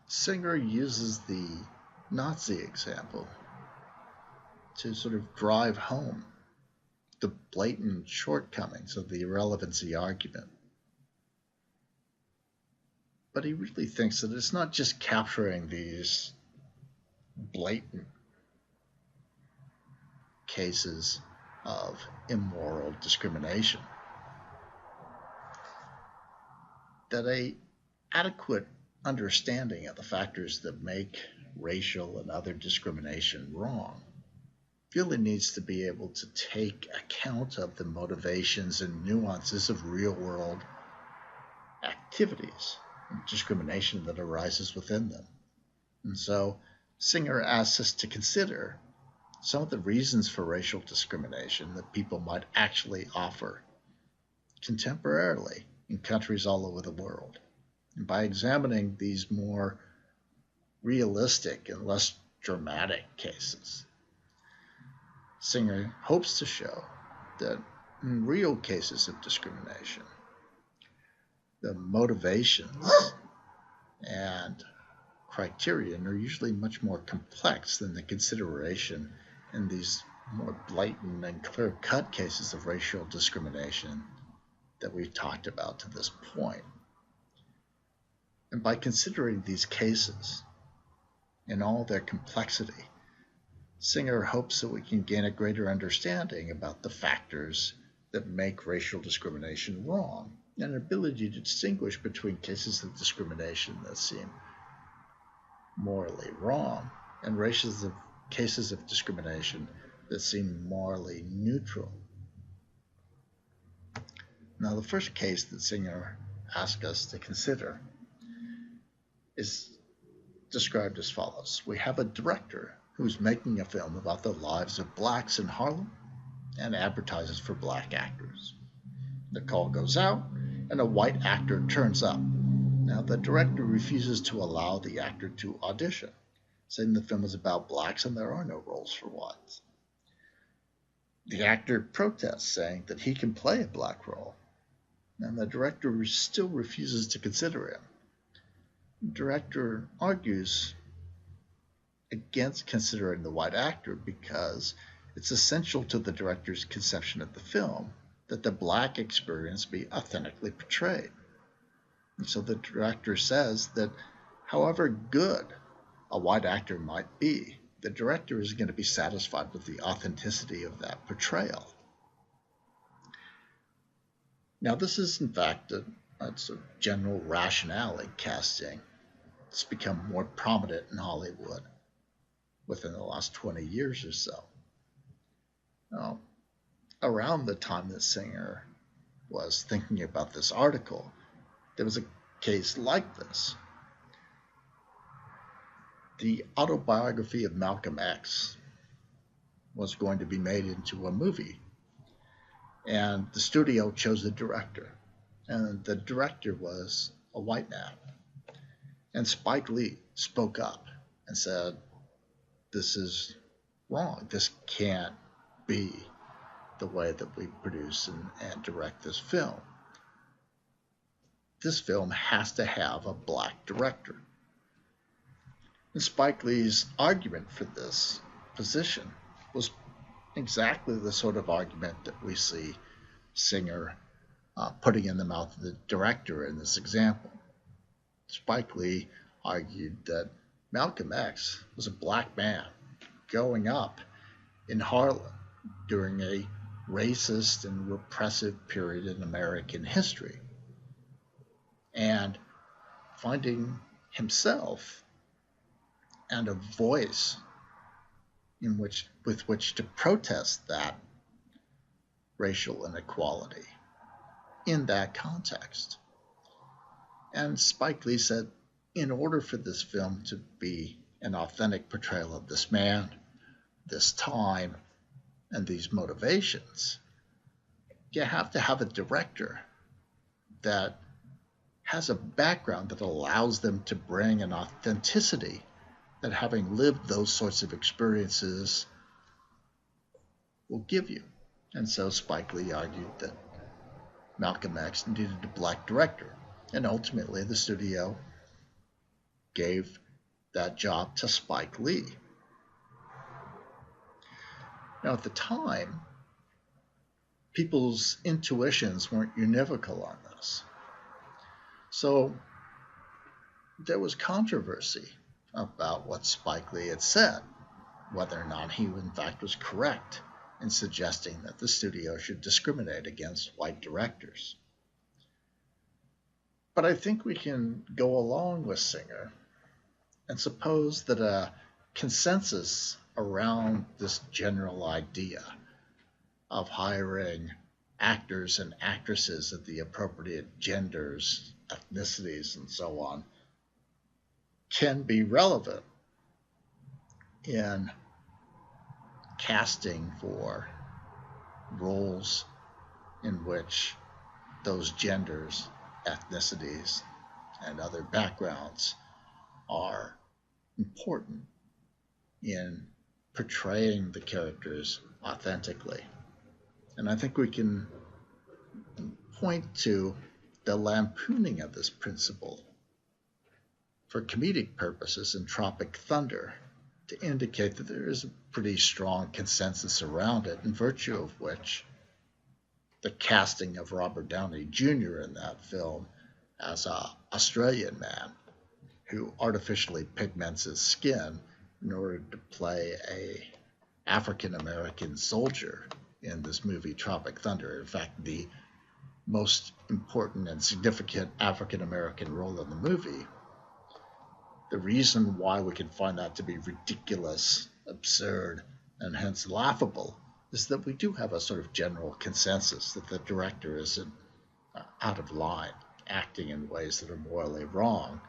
Singer uses the Nazi example to sort of drive home the blatant shortcomings of the irrelevancy argument. But he really thinks that it's not just capturing these blatant cases of immoral discrimination, that a adequate understanding of the factors that make racial and other discrimination wrong really needs to be able to take account of the motivations and nuances of real world activities and discrimination that arises within them. And so Singer asks us to consider some of the reasons for racial discrimination that people might actually offer contemporarily in countries all over the world. And by examining these more realistic and less dramatic cases, Singer hopes to show that in real cases of discrimination, the motivations and criterion are usually much more complex than the consideration in these more blatant and clear-cut cases of racial discrimination that we've talked about to this point. And by considering these cases in all their complexity, Singer hopes that we can gain a greater understanding about the factors that make racial discrimination wrong, and an ability to distinguish between cases of discrimination that seem morally wrong and cases of discrimination that seem morally neutral. Now, the first case that Singer asks us to consider is described as follows. We have a director who's making a film about the lives of blacks in Harlem and advertises for black actors. The call goes out, and a white actor turns up. Now, the director refuses to allow the actor to audition, saying the film is about blacks and there are no roles for whites. The actor protests, saying that he can play a black role, and the director still refuses to consider him. The director argues against considering the white actor because it's essential to the director's conception of the film that the black experience be authentically portrayed. And so the director says that however good a white actor might be, the director is going to be satisfied with the authenticity of that portrayal. Now, this is in fact a general rationale in casting. It's become more prominent in Hollywood within the last 20 years or so. Now, around the time that Singer was thinking about this article, there was a case like this. The autobiography of Malcolm X was going to be made into a movie, and the studio chose a director, and the director was a white man. And Spike Lee spoke up and said, this is wrong. This can't be the way that we produce and direct this film. This film has to have a black director. And Spike Lee's argument for this position was exactly the sort of argument that we see Singer putting in the mouth of the director in this example. Spike Lee argued that Malcolm X was a black man growing up in Harlem during a racist and repressive period in American history, and finding himself and a voice with which to protest that racial inequality in that context. And Spike Lee said, in order for this film to be an authentic portrayal of this man, this time, and these motivations, you have to have a director that has a background that allows them to bring an authenticity that having lived those sorts of experiences will give you. And so Spike Lee argued that Malcolm X needed a black director. And ultimately, the studio gave that job to Spike Lee. Now, at the time, people's intuitions weren't univocal on this. So there was controversy about what Spike Lee had said, whether or not he in fact was correct in suggesting that the studio should discriminate against white directors. But I think we can go along with Singer and suppose that a consensus around this general idea of hiring actors and actresses of the appropriate genders, ethnicities, and so on can be relevant in casting for roles in which those genders, ethnicities, and other backgrounds are important in portraying the characters authentically. And I think we can point to the lampooning of this principle for comedic purposes in Tropic Thunder to indicate that there is a pretty strong consensus around it, in virtue of which the casting of Robert Downey Jr. in that film as an Australian man who artificially pigments his skin in order to play an African-American soldier in this movie Tropic Thunder. In fact, the most important and significant African-American role in the movie. The reason why we can find that to be ridiculous, absurd, and hence laughable is that we do have a sort of general consensus that the director isn't out of line, acting in ways that are morally wrong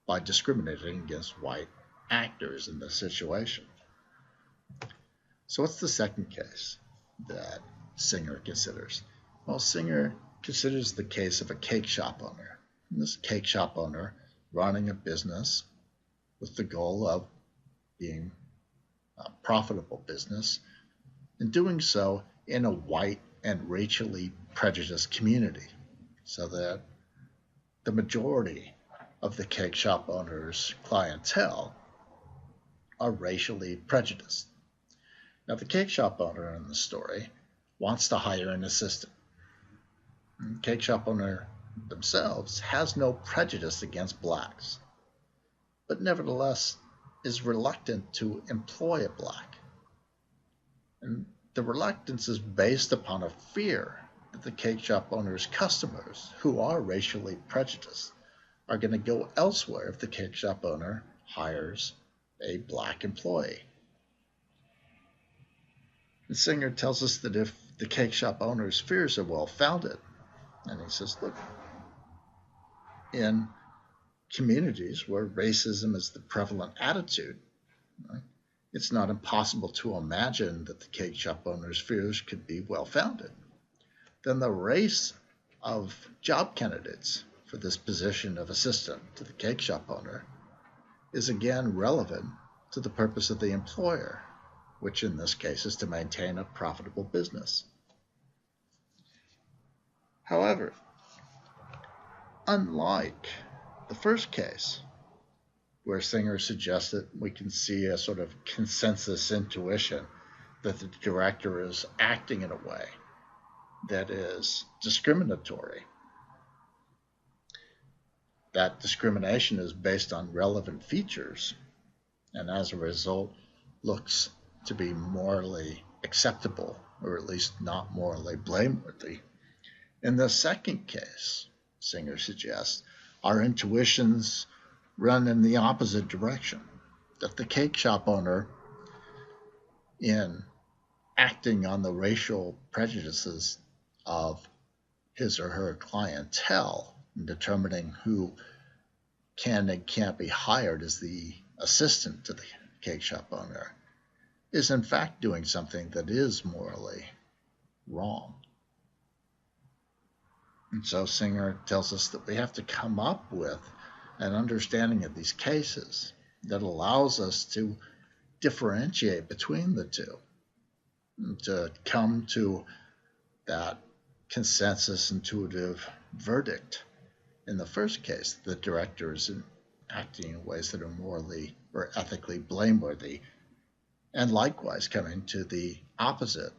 by discriminating against white actors in this situation. So what's the second case that Singer considers? Well, Singer considers the case of a cake shop owner. And this cake shop owner running a business with the goal of being a profitable business, and doing so in a white and racially prejudiced community, so that the majority of the cake shop owner's clientele are racially prejudiced. Now, the cake shop owner in the story wants to hire an assistant. The cake shop owner themselves has no prejudice against blacks, but nevertheless is reluctant to employ a black. And the reluctance is based upon a fear that the cake shop owner's customers, who are racially prejudiced, are going to go elsewhere if the cake shop owner hires a black employee. The Singer tells us that if the cake shop owner's fears are well founded, and he says, look, in communities where racism is the prevalent attitude, right, it's not impossible to imagine that the cake shop owner's fears could be well founded. Then the race of job candidates for this position of assistant to the cake shop owner is again relevant to the purpose of the employer, which in this case is to maintain a profitable business. However, unlike the first case, where Singer suggests that we can see a sort of consensus intuition that the director is acting in a way that is discriminatory, that discrimination is based on relevant features, and as a result looks to be morally acceptable, or at least not morally blameworthy. In the second case, Singer suggests, our intuitions run in the opposite direction, that the cake shop owner, in acting on the racial prejudices of his or her clientele and determining who can and can't be hired as the assistant to the cake shop owner, is in fact doing something that is morally wrong. And so Singer tells us that we have to come up with an understanding of these cases that allows us to differentiate between the two, and to come to that consensus intuitive verdict. In the first case, the director is acting in ways that are morally or ethically blameworthy, and likewise coming to the opposite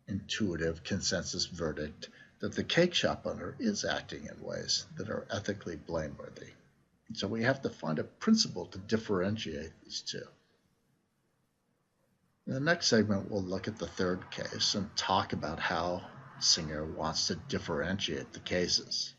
intuitive consensus verdict that the cake shop owner is acting in ways that are ethically blameworthy. So we have to find a principle to differentiate these two. In the next segment, we'll look at the third case and talk about how Singer wants to differentiate the cases.